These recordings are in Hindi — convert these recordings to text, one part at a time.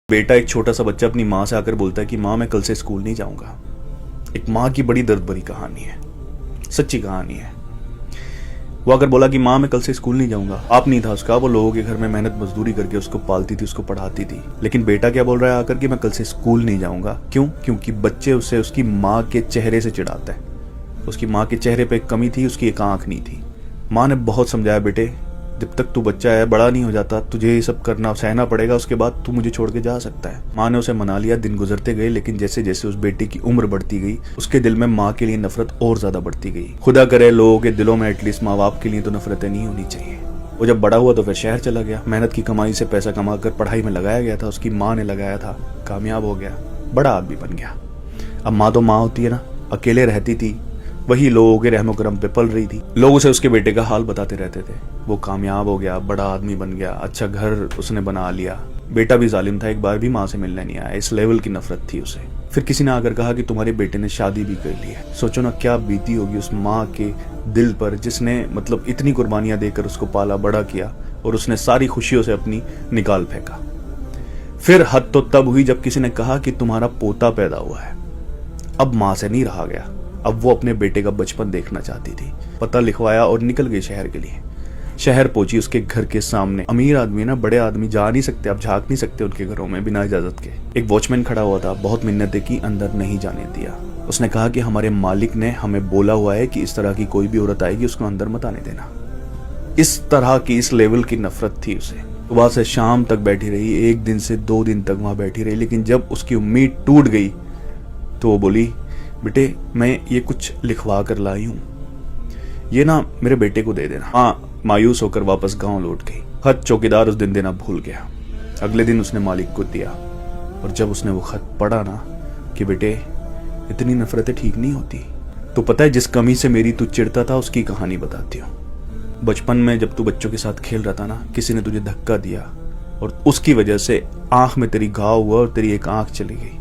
बेटा, एक छोटा सा बच्चा अपनी माँ से आकर बोलता है कि माँ मैं कल से स्कूल नहीं जाऊंगा। एक माँ की बड़ी दर्द भरी कहानी है, सच्ची कहानी है। वो अगर बोला कि माँ मैं कल से स्कूल नहीं जाऊंगा, आप नहीं था उसका, वो लोगों के घर में मेहनत मजदूरी करके उसको पालती थी, उसको पढ़ाती थी। लेकिन बेटा क्या बोल रहा है आकर कि मैं कल से स्कूल नहीं जाऊंगा। क्यों? क्योंकि बच्चे उसे उसकी माँ के चेहरे से चिढ़ाता है। उसकी माँ के चेहरे पे एक कमी थी, उसकी एक आंख नहीं थी। माँ ने बहुत समझाया, बेटे जब तक तू बच्चा है, बड़ा नहीं हो जाता, तुझे ये सब करना सहना पड़ेगा, उसके बाद तू मुझे छोड़ के जा सकता है। माँ ने उसे मना लिया। दिन गुजरते गए, लेकिन जैसे जैसे उस बेटे की उम्र बढ़ती गई, उसके दिल में माँ के लिए नफरत और ज्यादा बढ़ती गई। खुदा करे लोगों के दिलों में एटलीस्ट माँ बाप के लिए तो नफरतें नहीं होनी चाहिए। वो जब बड़ा हुआ तो फिर शहर चला गया। मेहनत की कमाई से पैसा कमाकर पढ़ाई में लगाया गया था, उसकी माँ ने लगाया था, कामयाब हो गया, बड़ा आदमी बन गया। अब माँ तो माँ होती है ना, अकेले रहती थी, वही लोगों के रहमो करम पे पल रही थी। लोग उसे उसके बेटे का हाल बताते रहते थे। वो कामयाब हो गया, बड़ा आदमी बन गया, अच्छा घर उसने बना लिया। बेटा भी जालिम था, एक बार भी माँ से मिलने नहीं आया, इस लेवल की नफरत थी उसे। फिर किसी ने आकर कहा कि तुम्हारे बेटे ने शादी भी कर ली है। सोचो ना क्या बीती होगी उस माँ के दिल पर, जिसने मतलब इतनी कुर्बानियां देकर उसको पाला बड़ा किया, और उसने सारी खुशियों से अपनी निकाल फेंका। फिर हद तो तब हुई जब किसी ने कहा कि तुम्हारा पोता पैदा हुआ है। अब माँ से नहीं रहा गया, अब वो अपने बेटे का बचपन देखना चाहती थी। पता लिखवाया और निकल गई शहर के लिए। शहर पहुंची, उसके घर के सामने अमीर आदमी ना, बड़े आदमी जा नहीं सकते, आप झांक नहीं सकते उनके घरों में बिना इजाजत के। एक वॉचमैन खड़ा हुआ था, बहुत मिन्नतें की, अंदर नहीं जाने दिया। उसने कहा कि हमारे मालिक ने हमें बोला हुआ है कि इस तरह की कोई भी औरत आएगी उसको अंदर मत आने देना। इस तरह की, इस लेवल की नफरत थी उसे। सुबह से शाम तक बैठी रही, एक दिन से 2 दिन तक वहां बैठी रही, लेकिन जब उसकी उम्मीद टूट गई तो वो बोली, बेटे मैं ये कुछ लिखवा कर लाई हूं, ये ना मेरे बेटे को दे देना। हाँ, मायूस होकर वापस गांव लौट गई। खत चौकीदार उस दिन देना भूल गया। अगले दिन उसने मालिक को दिया, और जब उसने वो खत पढ़ा ना कि बेटे इतनी नफरतें ठीक नहीं होती, तो पता है जिस कमी से मेरी तू चिढ़ता था उसकी कहानी बताती हूँ। बचपन में जब तू बच्चों के साथ खेल रहा था ना, किसी ने तुझे धक्का दिया और उसकी वजह से आंख में तेरी घाव हुआ और तेरी एक आंख चली गई।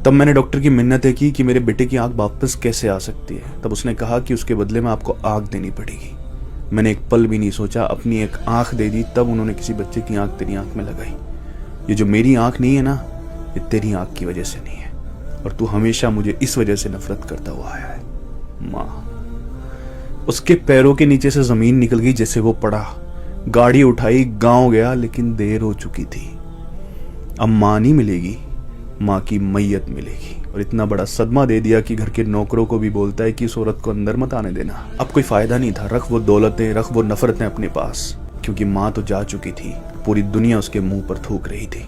तब मैंने डॉक्टर की मिन्नतें की कि मेरे बेटे की आंख वापस कैसे आ सकती है। तब उसने कहा कि उसके बदले में आपको आंख देनी पड़ेगी। मैंने एक पल भी नहीं सोचा, अपनी एक आंख दे दी। तब उन्होंने किसी बच्चे की आंख तेरी आंख में लगाई। ये जो मेरी आंख नहीं है ना, ये तेरी आंख की वजह से नहीं है, और तू हमेशा मुझे इस वजह से नफरत करता हुआ आया है। माँ। उसके पैरों के नीचे से जमीन निकल गई जैसे वो पड़ा। गाड़ी उठाई, गांव गया, लेकिन देर हो चुकी थी। अब माँ नहीं मिलेगी, माँ की मैयत मिलेगी। और इतना बड़ा सदमा दे दिया कि घर के नौकरों को भी बोलता है कि इस औरत को अंदर मत आने देना। अब कोई फायदा नहीं था, रख वो दौलतें, रख वो नफरतें अपने पास, क्योंकि माँ तो जा चुकी थी। पूरी दुनिया उसके मुंह पर थूक रही थी।